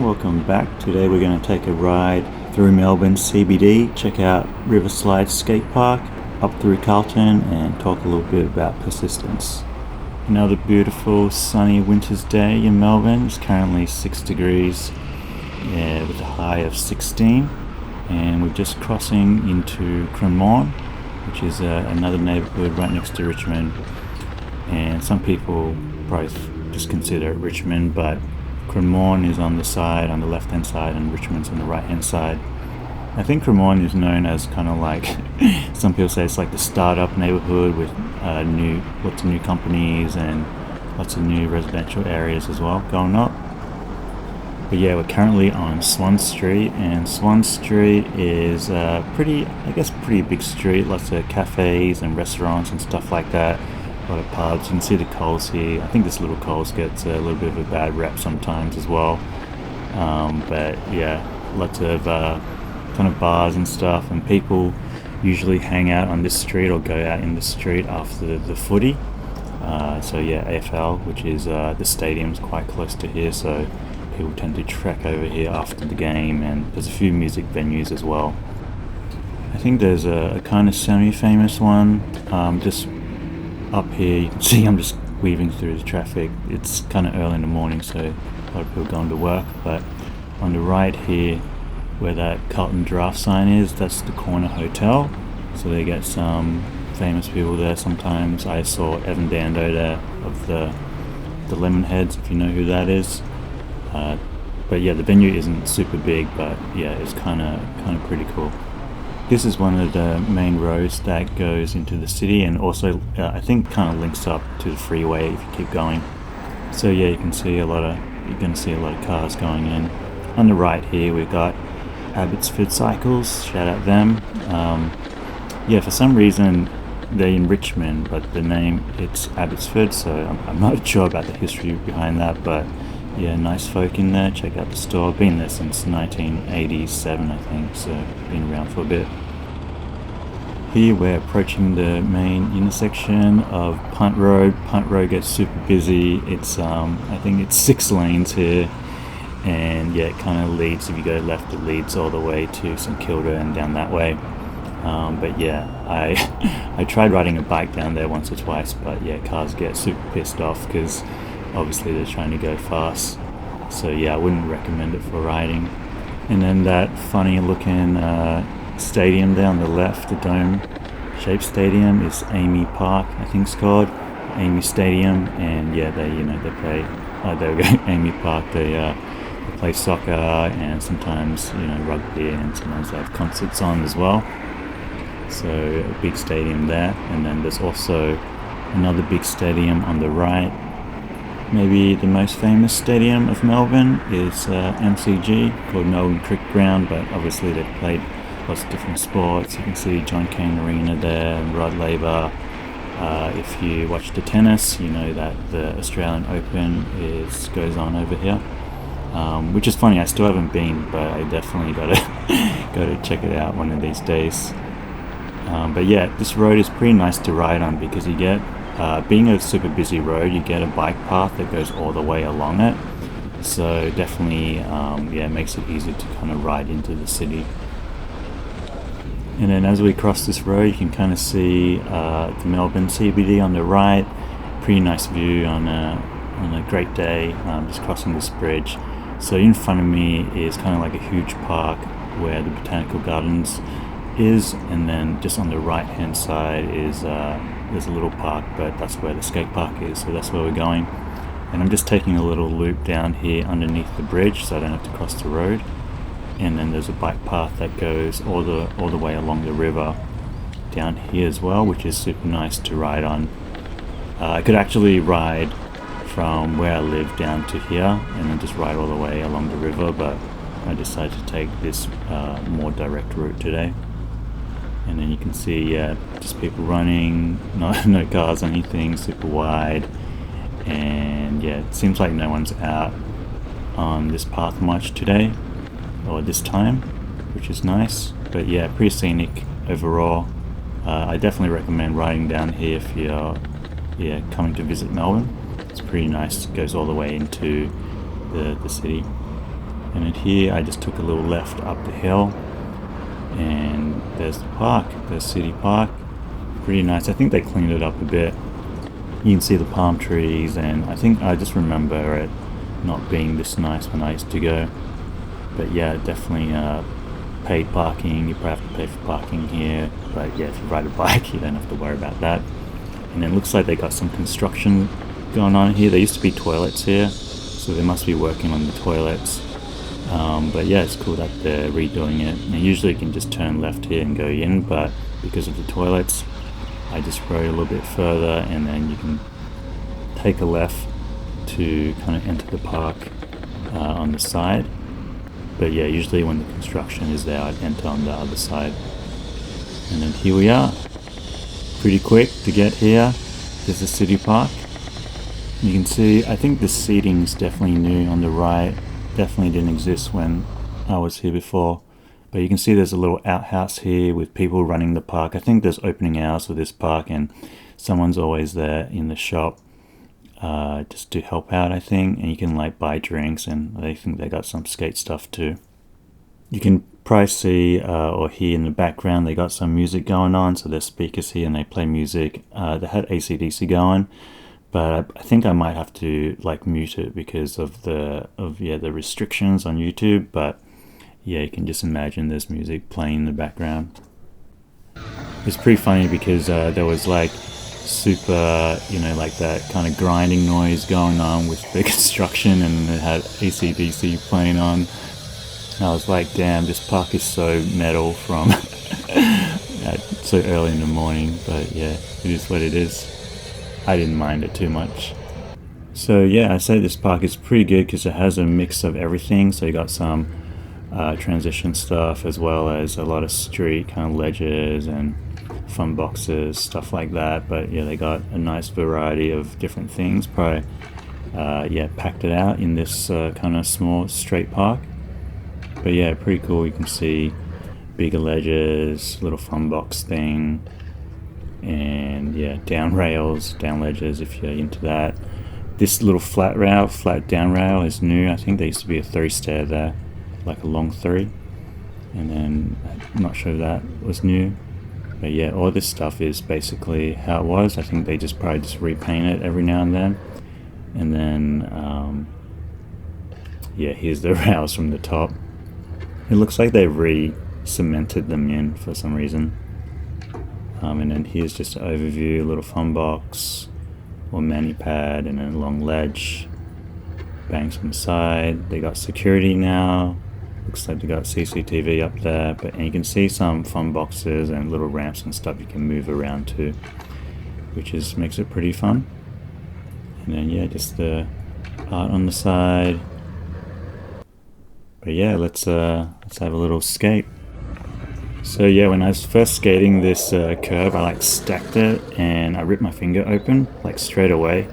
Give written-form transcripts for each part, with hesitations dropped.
everyone, welcome back. Today we're going to take a ride through Melbourne CBD, check out Riverslide skatepark, up through Carlton and talk a little bit about persistence. Another beautiful sunny winter's day in Melbourne. It's currently 6 degrees with a high of 16, and we're just crossing into Cremorne, which is another neighbourhood right next to Richmond, and some people probably just consider it Richmond, but Cremorne is on the left hand side, and Richmond's on the right hand side. I think Cremorne is known as kind of like some people say it's like the startup neighbourhood with lots of new companies and lots of new residential areas as well going up. But yeah, we're currently on Swan Street, and Swan Street is pretty big street, lots of cafes and restaurants and stuff like that. A lot of pubs. You can see the Coles here. I think this little Coles gets a little bit of a bad rep sometimes as well. But yeah, lots of kind of bars and stuff, and people usually hang out on this street or go out in the street after the footy. So yeah, AFL, which is the stadium's quite close to here, so people tend to trek over here after the game, and there's a few music venues as well. I think there's a kind of semi-famous one just up here. You can see I'm just weaving through the traffic. It's kind of early in the morning, so a lot of people going to work. But on the right here, where that Carlton Draft sign is, that's the Corner Hotel. So they get some famous people there sometimes. I saw Evan Dando there of the Lemonheads, if you know who that is. But yeah, the venue isn't super big, but yeah, it's kind of pretty cool. This is one of the main roads that goes into the city, and also I think kind of links up to the freeway if you keep going. So yeah, you're gonna see a lot of cars going in. On the right here we've got Abbotsford Cycles, shout out them. Yeah, for some reason they're in Richmond, but the name it's Abbotsford, so I'm not sure about the history behind that, but yeah, nice folk in there. Check out the store. Been there since 1987, I think, so been around for a bit. Here we're approaching the main intersection of Punt Road. Punt Road gets super busy. It's I think it's 6 lanes here, and yeah, it kind of leads, if you go left, it leads all the way to St Kilda and down that way. But yeah, I tried riding a bike down there once or twice, but yeah, cars get super pissed off because obviously they're trying to go fast. So yeah, I wouldn't recommend it for riding. And then that funny looking stadium there on the left, the dome shaped stadium, is Amy Park, I think it's called, Amy Stadium. And yeah, they play there we go, Amy Park. They play soccer and sometimes rugby, and sometimes they have concerts on as well. So a big stadium there. And then there's also another big stadium on the right. Maybe the most famous stadium of Melbourne is MCG, called Melbourne Cricket Ground, but obviously they've played lots of different sports. You can see John Cain Arena there, and Rod Laver. If you watch the tennis, you know that the Australian Open goes on over here, which is funny. I still haven't been, but I definitely got to check it out one of these days. But yeah, this road is pretty nice to ride on because you get, being a super busy road, you get a bike path that goes all the way along it. So definitely, it makes it easy to kind of ride into the city. And then as we cross this road, you can kind of see the Melbourne CBD on the right. Pretty nice view on a great day, just crossing this bridge. So in front of me is kind of like a huge park where the Botanical Gardens is, and then just on the right hand side is there's a little park, but that's where the skate park is, so that's where we're going. And I'm just taking a little loop down here underneath the bridge so I don't have to cross the road. And then there's a bike path that goes all the way along the river down here as well, which is super nice to ride on. I could actually ride from where I live down to here and then just ride all the way along the river, but I decided to take this more direct route today. And then you can see, just people running, no cars or anything, super wide. And yeah, it seems like no one's out on this path much today, or this time, which is nice. But yeah, pretty scenic overall. I definitely recommend riding down here if you're coming to visit Melbourne. It's pretty nice. It goes all the way into the city. And then here I just took a little left up the hill, and there's the park, the city park. Pretty nice. I think they cleaned it up a bit. You can see the palm trees, and I think I just remember it not being this nice when I used to go. But yeah, definitely paid parking. You probably have to pay for parking here, but yeah, if you ride a bike you don't have to worry about that. And it looks like they got some construction going on here. There used to be toilets here, so they must be working on the toilets. But yeah, it's cool that they're redoing it. And usually you can just turn left here and go in, but because of the toilets I just rode a little bit further, and then you can take a left to kind of enter the park on the side. But yeah, usually when the construction is there I'd enter on the other side. And then here we are. Pretty quick to get here. There's the city park. You can see, I think the seating's definitely new on the right. Definitely didn't exist when I was here before. But you can see there's a little outhouse here with people running the park. I think there's opening hours for this park, and someone's always there in the shop just to help out, I think. And you can like buy drinks, and I think they got some skate stuff too. You can probably see or hear in the background they got some music going on. So there's speakers here and they play music. They had AC/DC going, but I think I might have to like mute it because of the restrictions on YouTube. But yeah, you can just imagine there's music playing in the background. It's pretty funny because there was like super, like that kind of grinding noise going on with the construction, and it had AC/DC playing on. And I was like, damn, this park is so metal from so early in the morning. But yeah, it is what it is. I didn't mind it too much. So yeah, I say this park is pretty good because it has a mix of everything. So you got some transition stuff, as well as a lot of street kind of ledges and fun boxes, stuff like that. But yeah, they got a nice variety of different things. Probably packed it out in this kind of small straight park. But yeah, pretty cool. You can see bigger ledges, little fun box thing, and yeah, down rails, down ledges if you're into that. This little flat down rail is new. I think there used to be a 3-stair there, like a long 3, and then I'm not sure if that was new. But yeah, all this stuff is basically how it was. I think they probably just repaint it every now and then. And then here's the rails from the top. It looks like they re-cemented them in for some reason. And then here's just an overview, a little fun box or mani pad, and then a long ledge, banks on the side. They got security now. Looks like they got CCTV up there, and you can see some fun boxes and little ramps and stuff you can move around to, which makes it pretty fun. And then yeah, just the art on the side. But yeah, let's have a little skate. So yeah, when I was first skating this curve, I like stacked it and I ripped my finger open like straight away.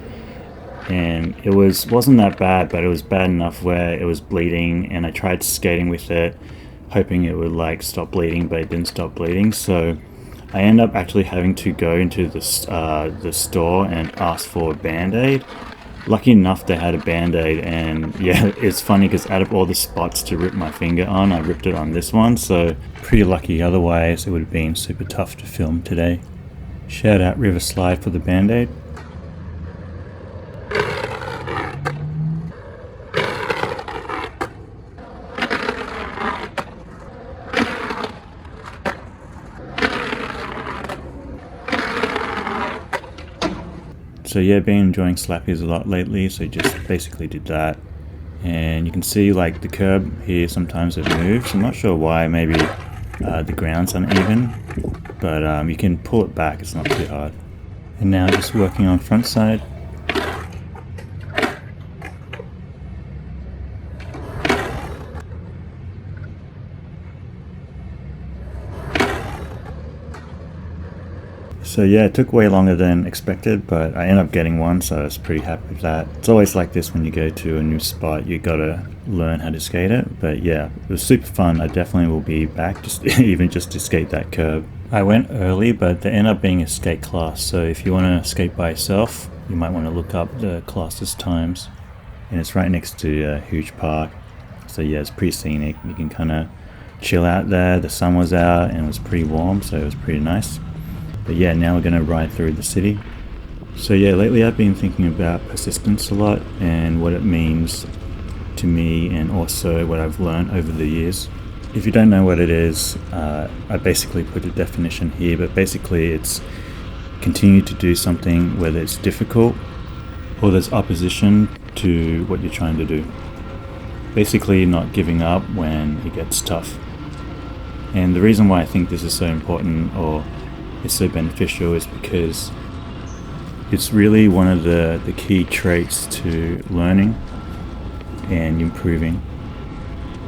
And it wasn't that bad, but it was bad enough where it was bleeding, and I tried skating with it hoping it would like stop bleeding, but it didn't stop bleeding. So I ended up actually having to go into the store and ask for a band-aid. Lucky enough they had a band-aid, and yeah, it's funny because out of all the spots to rip my finger on, I ripped it on this one, so pretty lucky. Otherwise it would have been super tough to film today. Shout out Riverslide for the band-aid. So yeah, been enjoying slappies a lot lately, so just basically did that. And you can see like the curb here, sometimes it moves. I'm not sure why, maybe the ground's uneven, but you can pull it back, it's not too hard. And now just working on front side. So yeah, it took way longer than expected, but I ended up getting one, so I was pretty happy with that. It's always like this when you go to a new spot, you gotta learn how to skate it. But yeah, it was super fun. I definitely will be back, even just to skate that curb. I went early, but there ended up being a skate class, so if you want to skate by yourself, you might want to look up the classes times. And it's right next to a huge park. So yeah, it's pretty scenic. You can kind of chill out there. The sun was out and it was pretty warm, so it was pretty nice. But yeah, now we're going to ride through the city. So yeah, lately I've been thinking about persistence a lot and what it means to me, and also what I've learned over the years. If you don't know what it is, I basically put a definition here, but basically it's continue to do something whether it's difficult or there's opposition to what you're trying to do. Basically not giving up when it gets tough. And the reason why I think this is so important or is so beneficial is because it's really one of the key traits to learning and improving.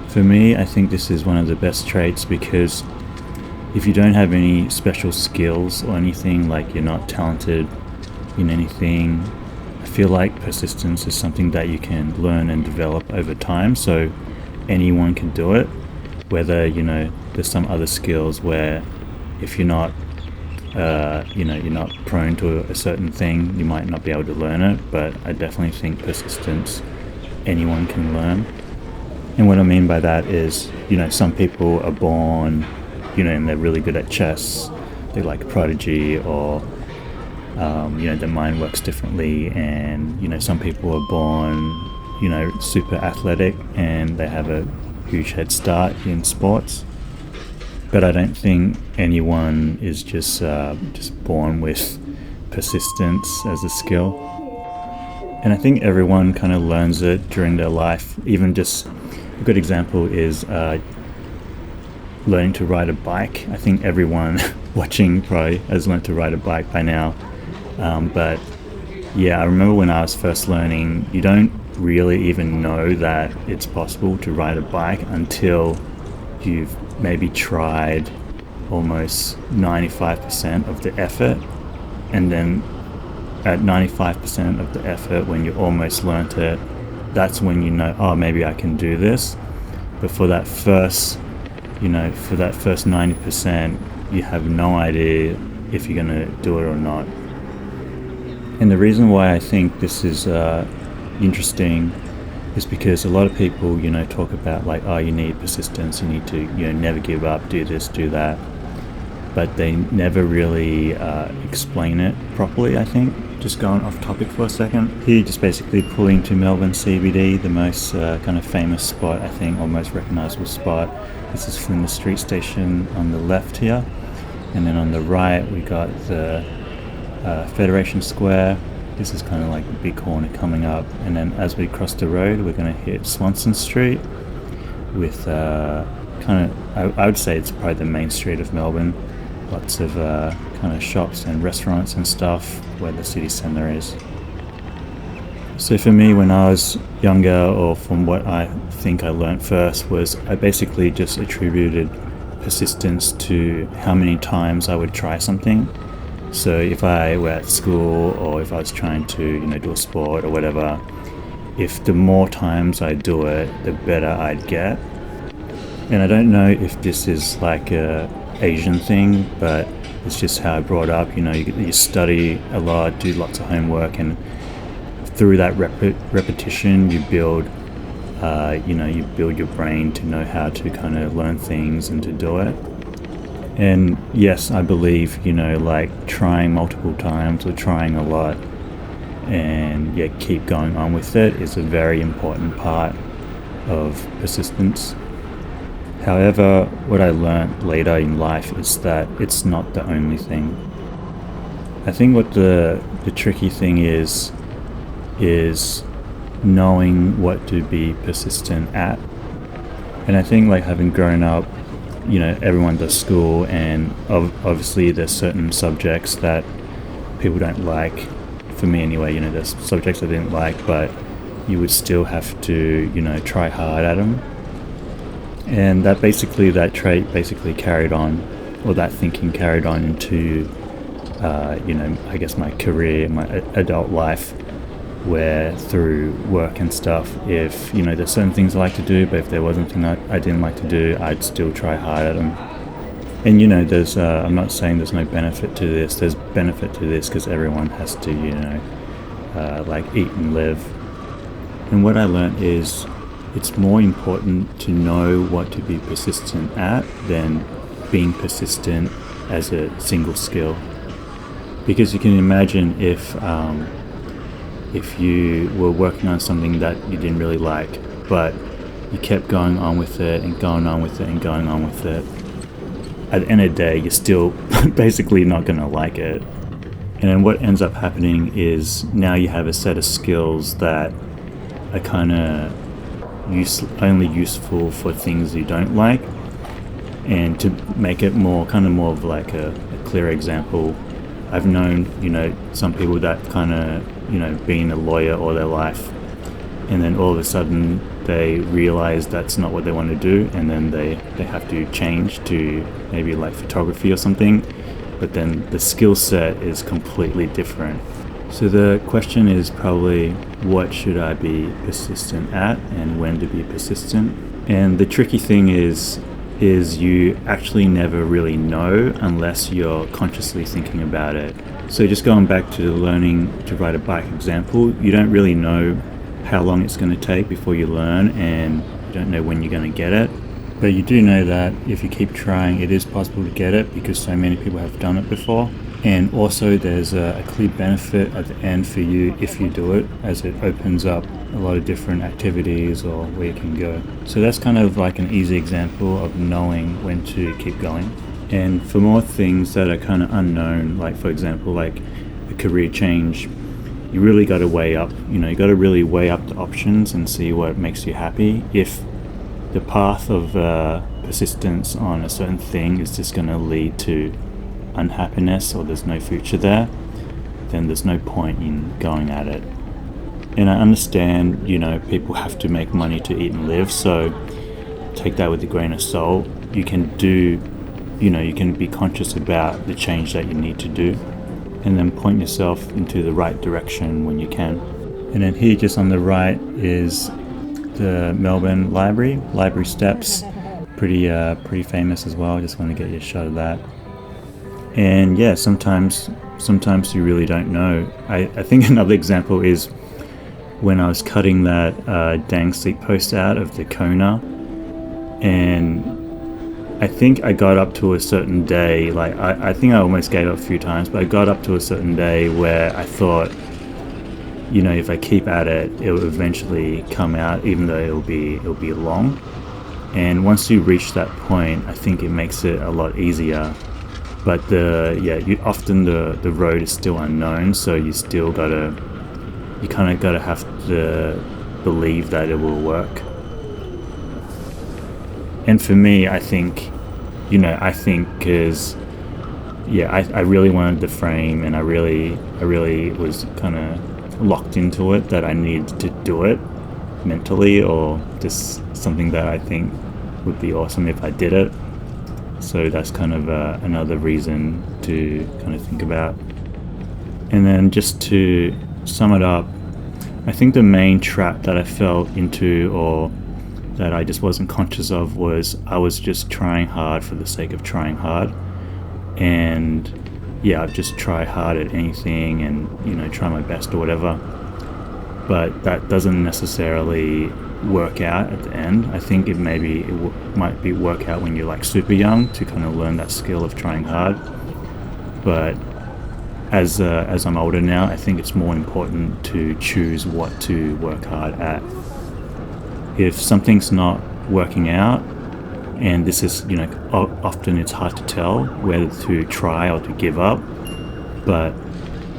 For me, I think this is one of the best traits because if you don't have any special skills or anything, like you're not talented in anything, I feel like persistence is something that you can learn and develop over time. So anyone can do it, whether, there's some other skills where if you're not, you're not prone to a certain thing, you might not be able to learn it. But I definitely think persistence, anyone can learn. And what I mean by that is, some people are born, and they're really good at chess. They're like a prodigy, or, their mind works differently. And, some people are born, super athletic and they have a huge head start in sports. But I don't think anyone is just born with persistence as a skill. And I think everyone kind of learns it during their life. Even just a good example is learning to ride a bike. I think everyone watching probably has learned to ride a bike by now. But yeah, I remember when I was first learning, you don't really even know that it's possible to ride a bike until you've maybe tried almost 95% of the effort, and then at 95% of the effort, when you almost learnt it, that's when you know, oh, maybe I can do this. But for that first 90%, you have no idea if you're going to do it or not. And the reason why I think this is interesting is because a lot of people, talk about like, oh, you need persistence, you need to, never give up, do this, do that. But they never really explain it properly, I think. Just going off topic for a second. Here, just basically pulling to Melbourne CBD, the most kind of famous spot, I think, or most recognisable spot. This is from the street station on the left here. And then on the right, we got the Federation Square. This is kind of like the big corner coming up. And then as we cross the road, we're going to hit Swanston Street with I would say it's probably the main street of Melbourne. Lots of kind of shops and restaurants and stuff where the city centre is. So for me, when I was younger, or from what I think I learnt first, was I basically just attributed persistence to how many times I would try something. So if I were at school, or if I was trying to do a sport or whatever, if the more times I do it, the better I'd get. And I don't know if this is like a Asian thing, but it's just how I brought up. You study a lot, do lots of homework, and through that repetition, you build your brain to know how to kind of learn things and to do it. And yes, I believe, like trying multiple times or trying a lot and keep going on with it is a very important part of persistence. However, what I learned later in life is that it's not the only thing. I think what the tricky thing is knowing what to be persistent at. And I think like having grown up, everyone does school, and obviously there's certain subjects that people don't like. For me anyway, there's subjects I didn't like, but you would still have to, try hard at them. And that trait basically carried on, or that thinking carried on into, I guess my career, my adult life, where through work and stuff, if, there's certain things I like to do, but if there wasn't something I didn't like to do, I'd still try hard at them. And, there's, I'm not saying there's no benefit to this. There's benefit to this because everyone has to, like eat and live. And what I learned is it's more important to know what to be persistent at than being persistent as a single skill. Because you can imagine if you were working on something that you didn't really like, but you kept going on with it and going on with it and going on with it, at the end of the day, you're still basically not going to like it. And then what ends up happening is now you have a set of skills that are kind of only useful for things you don't like. And to make it more of like a clear example, I've known, some people that kind of, been a lawyer all their life, and then all of a sudden they realize that's not what they want to do, and then they have to change to maybe like photography or something, but then the skill set is completely different. So the question is probably, what should I be persistent at and when to be persistent? And the tricky thing is you actually never really know unless you're consciously thinking about it. So just going back to learning to ride a bike example, you don't really know how long it's going to take before you learn, and you don't know when you're going to get it. But you do know that if you keep trying, it is possible to get it because so many people have done it before. And also there's a clear benefit at the end for you if you do it, as it opens up a lot of different activities or where you can go. So that's kind of like an easy example of knowing when to keep going. And for more things that are kind of unknown, like for example, like a career change, you really got to weigh up, you got to really weigh up the options and see what makes you happy. If the path of persistence on a certain thing is just going to lead to unhappiness or there's no future there, then there's no point in going at it. And I understand, people have to make money to eat and live, so take that with a grain of salt. You can you can be conscious about the change that you need to do, and then point yourself into the right direction when you can. And then here just on the right is the Melbourne Library steps. Pretty famous as well. I just want to get you a shot of that. And yeah, sometimes you really don't know. I think another example is when I was cutting that dang seat post out of the Kona, and I think I got up to a certain day, like I think I almost gave up a few times, but I got up to a certain day where I thought, if I keep at it, it will eventually come out, even though it'll be long. And once you reach that point, I think it makes it a lot easier. But often the road is still unknown, so you kind of gotta have to believe that it will work. And for me, I think because I really wanted the frame, and I really was kind of locked into it that I needed to do it mentally, or just something that I think would be awesome if I did it. So that's kind of another reason to kind of think about. And then just to sum it up, I think the main trap that I fell into, or that I just wasn't conscious of, was I was just trying hard for the sake of trying hard. And I'd just try hard at anything and, try my best or whatever. But that doesn't necessarily work out at the end. I think it might be work out when you're like super young to kind of learn that skill of trying hard. But as I'm older now, I think it's more important to choose what to work hard at. If something's not working out, and this is, often it's hard to tell whether to try or to give up, but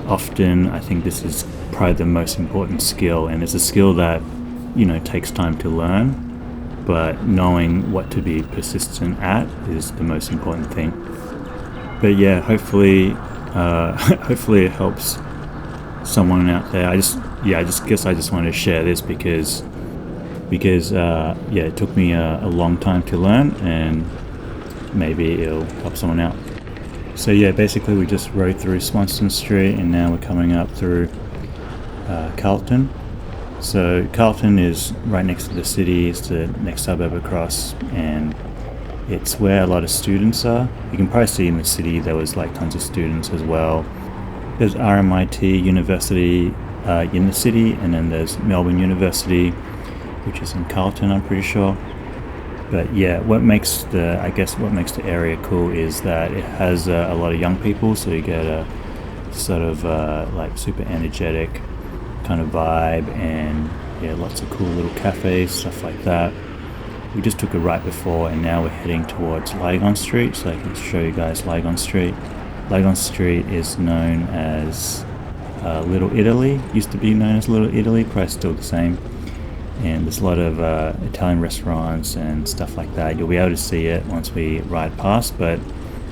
often I think this is probably the most important skill, and it's a skill that takes time to learn, but knowing what to be persistent at is the most important thing. But hopefully it helps someone out there. I just wanted to share this because it took me a long time to learn, and maybe it'll help someone out. So basically we just rode through Swanston Street, and now we're coming up through Carlton. So Carlton is right next to the city. It's the next suburb across, and it's where a lot of students are. You can probably see in the city there was like tons of students as well. There's RMIT University in the city, and then there's Melbourne University, which is in Carlton, I'm pretty sure. But yeah, what makes the area cool is that it has a lot of young people, so you get a sort of like super energetic kind of vibe, and yeah, lots of cool little cafes, stuff like that. We just took a right before, and now we're heading towards Lygon Street, so I can show you guys Lygon Street. Lygon Street is known as Little Italy, used to be known as Little Italy, probably still the same. And there's a lot of Italian restaurants and stuff like that. You'll be able to see it once we ride past, but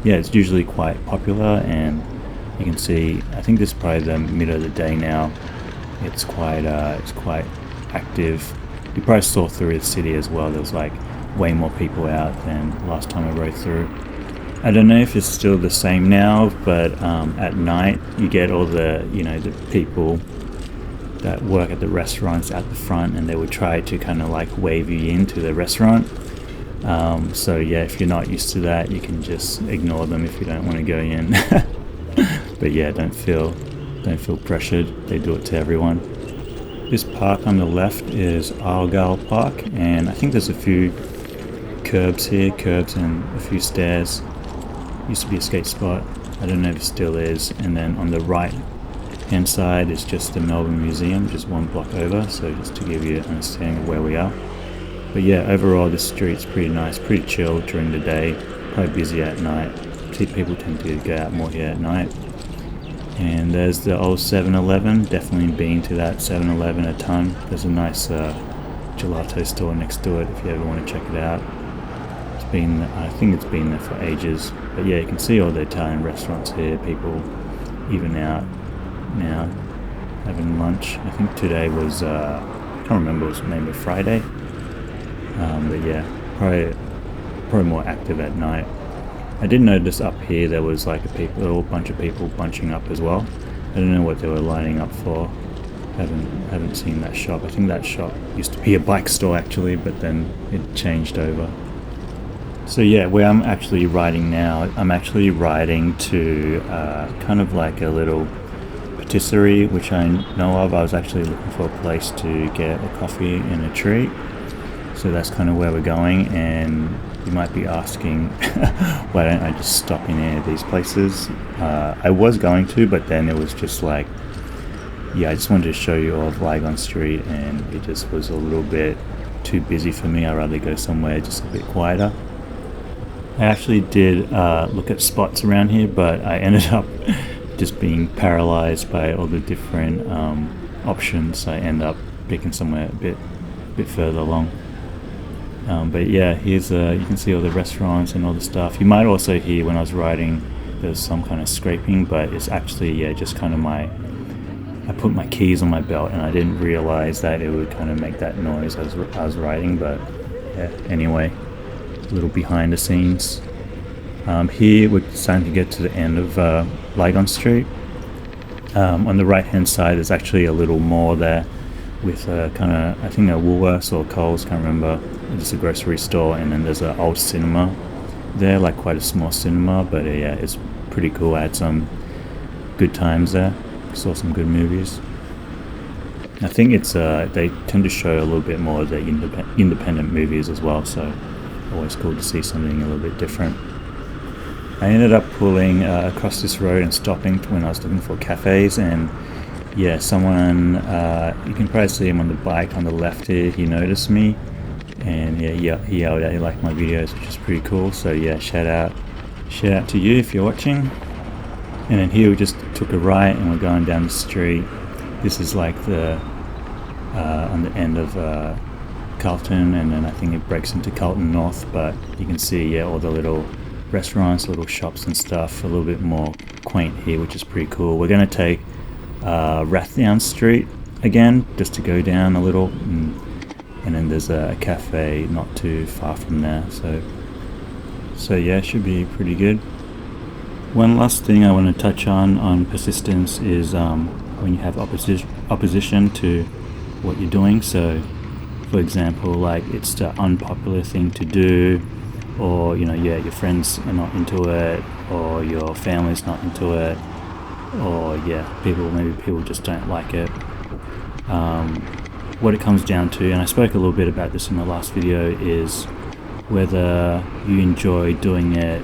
yeah, it's usually quite popular, and you can see, I think this is probably the middle of the day now. It's quite active. You probably saw through the city as well. There's like way more people out than last time I rode through. I don't know if it's still the same now, but at night you get all the the people that work at the restaurants at the front, and they would try to kind of like wave you into the restaurant. So yeah, if you're not used to that, you can just ignore them if you don't want to go in. But yeah, don't feel pressured. They do it to everyone. This park on the left is Argyle Park, and I think there's a few curbs and a few stairs. Used to be a skate spot. I don't know if it still is. And then on the right hand side is just the Melbourne Museum, just one block over, so just to give you an understanding of where we are. But yeah, overall this street's pretty nice, pretty chill during the day, probably busy at night. People tend to go out more here at night. And there's the old 7-Eleven, definitely been to that 7-Eleven a ton. There's a nice gelato store next to it if you ever want to check it out. I think it's been there for ages. But yeah, you can see all the Italian restaurants here, people even out now having lunch. I think today was I can't remember, it was maybe Friday, but yeah, probably more active at night. I did notice up here there was like a whole bunch of people bunching up as well. I don't know what they were lining up for. Haven't seen that shop. I think that shop used to be a bike store actually, but then it changed over. So yeah, where I'm actually riding now, I'm actually riding to kind of like a little patisserie, which I know of. I was actually looking for a place to get a coffee and a treat. So that's kind of where we're going, and you might be asking, why don't I just stop in any of these places? I was going to, but then it was just like, yeah, I just wanted to show you all of Lygon Street, and it just was a little bit too busy for me. I'd rather go somewhere just a bit quieter. I actually did look at spots around here, but I ended up just being paralyzed by all the different options. I end up picking somewhere a bit further along. But yeah, here's you can see all the restaurants and all the stuff. You might also hear when I was riding there's some kind of scraping, but it's actually just kind of I put my keys on my belt and I didn't realize that it would kind of make that noise as I was riding. But yeah, anyway, a little behind the scenes. Here we're starting to get to the end of Lygon Street. On the right hand side there's actually a little mall there with kind of, I think a Woolworths or Coles, can't remember. It's a grocery store, and then there's an old cinema there, like quite a small cinema, but yeah, it's pretty cool. I had some good times there, saw some good movies. I think it's they tend to show a little bit more of the independent movies as well, so always cool to see something a little bit different. I ended up pulling across this road and stopping when I was looking for cafes, and yeah, someone, you can probably see him on the bike on the left here, he noticed me, and yeah, he yelled out he liked my videos, which is pretty cool. So yeah, shout out to you if you're watching. And then here we just took a right and we're going down the street. This is like the on the end of Carlton, and then I think it breaks into Carlton North, but you can see all the little restaurants, little shops and stuff, a little bit more quaint here, which is pretty cool. We're going to take Rathdown Street again, just to go down a little, and then there's a cafe not too far from there, so yeah, should be pretty good. One last thing I want to touch on persistence is when you have opposition to what you're doing. So for example, like it's the unpopular thing to do, or your friends are not into it, or your family's not into it, or maybe people just don't like it. what it comes down to, and I spoke a little bit about this in the last video, is whether you enjoy doing it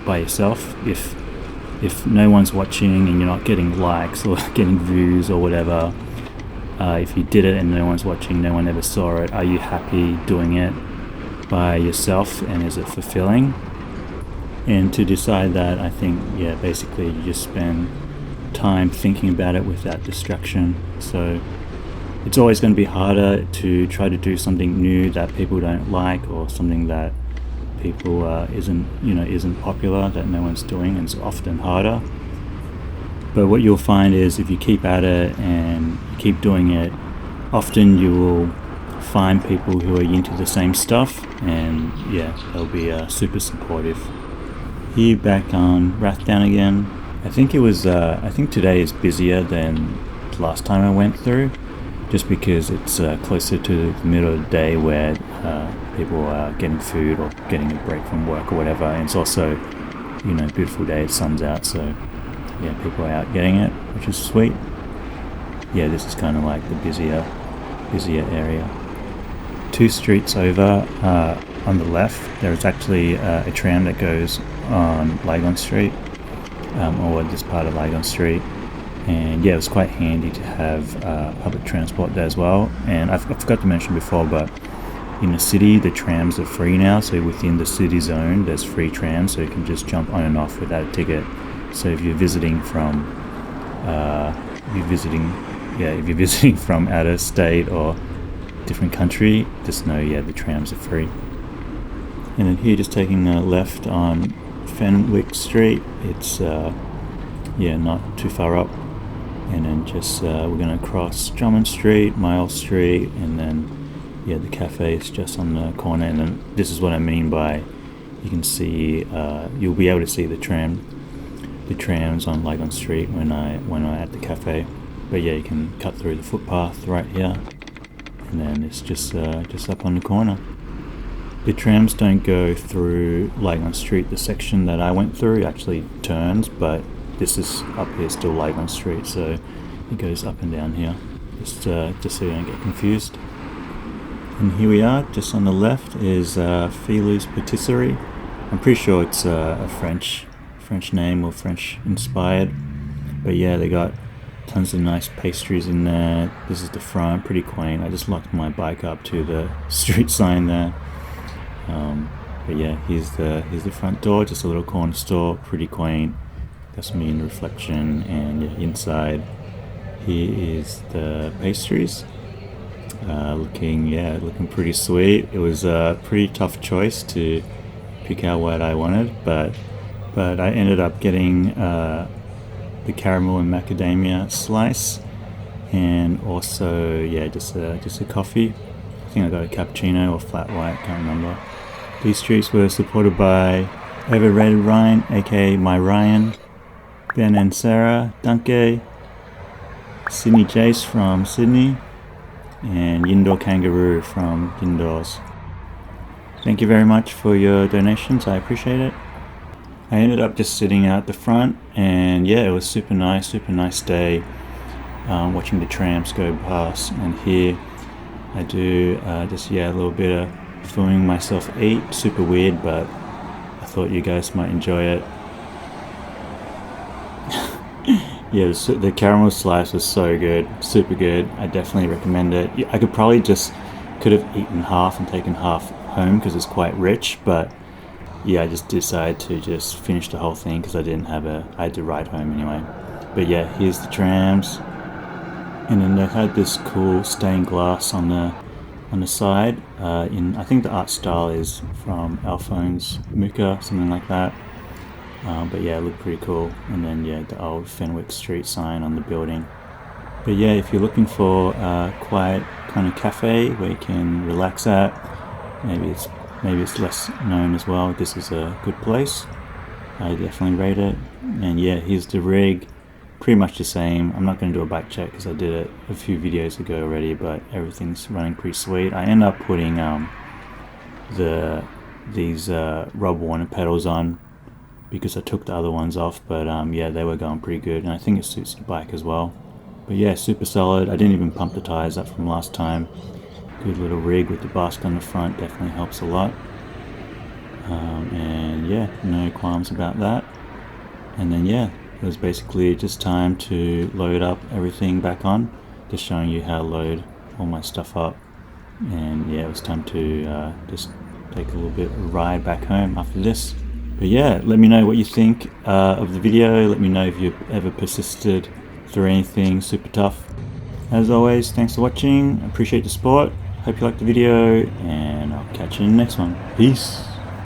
by yourself. If no one's watching and you're not getting likes or getting views or whatever, if you did it and no one's watching, no one ever saw it, are you happy doing it by yourself, and is it fulfilling? And to decide that, I think, yeah, basically you just spend time thinking about it without distraction. So it's always going to be harder to try to do something new that people don't like, or something that people isn't popular, that no one's doing, and it's often harder. But what you'll find is if you keep at it and keep doing it, often you will find people who are into the same stuff, and yeah, they'll be super supportive. Here back on Rathdown again. I think today is busier than the last time I went through, just because it's closer to the middle of the day where people are getting food or getting a break from work or whatever, and it's also, beautiful day, the sun's out, so yeah, people are out getting it, which is sweet. Yeah, this is kind of like the busier area. 2 streets over, on the left, there is actually a tram that goes on Lygon Street, or this part of Lygon Street. And yeah, it was quite handy to have public transport there as well. And I forgot to mention before, but in the city, the trams are free now. So within the city zone, there's free trams, so you can just jump on and off without a ticket. So if you're visiting from, from out of state or different country, just know, yeah, the trams are free. And then here, just taking a left on Fenwick Street, it's not too far up. And then just we're going to cross Drummond Street, Miles Street, and then the cafe is just on the corner. And then this is what I mean by, you can see, you'll be able to see the trams on Lygon Street when I'm at the cafe. But yeah, you can cut through the footpath right here, and then it's just up on the corner. The trams don't go through Lygon Street. The section that I went through actually turns, but this is up here still Lygon Street, so it goes up and down here, just so you don't get confused. And here we are, just on the left is Philou's Patisserie. I'm pretty sure it's a French name, or French inspired, but yeah, they got tons of nice pastries in there. This is the front, pretty quaint. I just locked my bike up to the street sign there. But yeah, here's the front door, just a little corner store, pretty quaint. Got some in reflection, and inside here is the pastries. Looking pretty sweet. It was a pretty tough choice to pick out what I wanted, but I ended up getting the caramel and macadamia slice, and also just a coffee. I think I got a cappuccino or flat white, can't remember. These treats were supported by Overrated Ryan, aka my Ryan, Ben and Sarah Dunke, Sydney Jace from Sydney, and Yindor Kangaroo from Yindors. Thank you very much for your donations, I appreciate it. I ended up just sitting out the front, and yeah, it was super nice day, watching the trams go past. And here I do a little bit of filming myself eat. Super weird, but I thought you guys might enjoy it. Yeah, the caramel slice was so good, super good. I definitely recommend it. I could have eaten half and taken half home because it's quite rich, but yeah, I just decided to just finish the whole thing because I had to ride home anyway. But yeah, here's the trams, and then they had this cool stained glass on the side. I think the art style is from Alphonse Mucha, something like that. But yeah, it looked pretty cool. And then the old Fenwick Street sign on the building. But yeah, if you're looking for a quiet kind of cafe where you can relax at, maybe it's less known as well, this is a good place. I definitely rate it. And yeah, here's the rig, pretty much the same. I'm not going to do a bike check because I did it a few videos ago already, but everything's running pretty sweet. I end up putting these Rob Warner pedals on because I took the other ones off, but yeah, they were going pretty good, and I think it suits the bike as well. But yeah, super solid. I didn't even pump the tires up from last time. Good little rig with the basket on the front, definitely helps a lot. And yeah, no qualms about that. And then yeah, it was basically just time to load up everything back on, just showing you how to load all my stuff up. And yeah, it was time to just take a little bit of a ride back home after this. But yeah, let me know what you think of the video. Let me know if you've ever persisted through anything super tough. As always, thanks for watching. I appreciate the support. Hope you liked the video, and I'll catch you in the next one. Peace.